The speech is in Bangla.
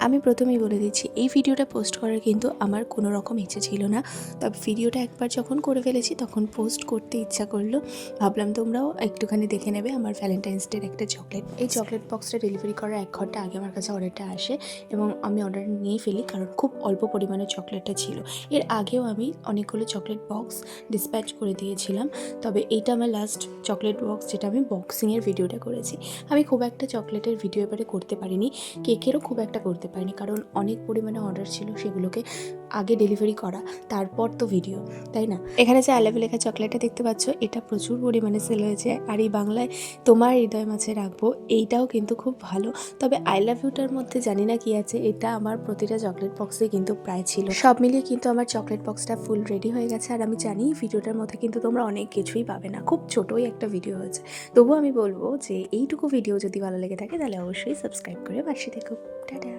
আমি প্রথমেই বলে দিচ্ছি, এই ভিডিওটা পোস্ট করার কিন্তু আমার কোনো রকম ইচ্ছে ছিল না। তবে ভিডিওটা একবার যখন করে ফেলেছি তখন পোস্ট করতে ইচ্ছা করলো। ভাবলাম তোমরাও একটুখানি দেখে নেবে আমার ভ্যালেন্টাইন্স ডের একটা চকলেট। এই চকলেট বক্সটা ডেলিভারি করার 1 ঘন্টা আগে আমার কাছে অর্ডারটা আসে এবং আমি অর্ডার নিয়ে ফেলি, কারণ খুব অল্প পরিমাণে চকলেটটা ছিল। এর আগেও আমি অনেকগুলো চকলেট বক্স ডিসপ্যাচ করে দিয়েছিলাম, তবে এইটা আমার লাস্ট চকলেট বক্স যেটা আমি বক্সিংয়ের ভিডিওটা করেছি। আমি খুব একটা চকলেটের ভিডিও এবারে করতে পারিনি, কেকেরও খুব একটা করতে পারিনি, কারণ অনেক পরিমাণে অর্ডার ছিল, সেগুলোকে আগে ডেলিভারি করা তারপর তো ভিডিও, তাই না? এখানে যে আই লাভ ইউ লেখা চকলেটটা দেখতে পাচ্ছ, এটা প্রচুর পরিমাণে সেল হয়েছে। আর এই বাংলায় তোমার হৃদয় মাঝে রাখবো, এইটাও কিন্তু খুব ভালো। তবে আই লাভ ইউটার মধ্যে জানি না কি আছে, এটা আমার প্রতিটা চকলেট বক্সে কিন্তু প্রায় ছিল। সব মিলিয়ে কিন্তু আমার চকলেট বক্সটা ফুল রেডি হয়ে গেছে। আর আমি জানি ভিডিওটার মধ্যে কিন্তু তোমরা অনেক কিছুই পাবে না, খুব ছোটোই একটা ভিডিও হয়েছে। তবুও আমি বলবো যে এইটুকু ভিডিও যদি ভালো লেগে থাকে তাহলে অবশ্যই সাবস্ক্রাইব করে পাশে থেকো। টাটা।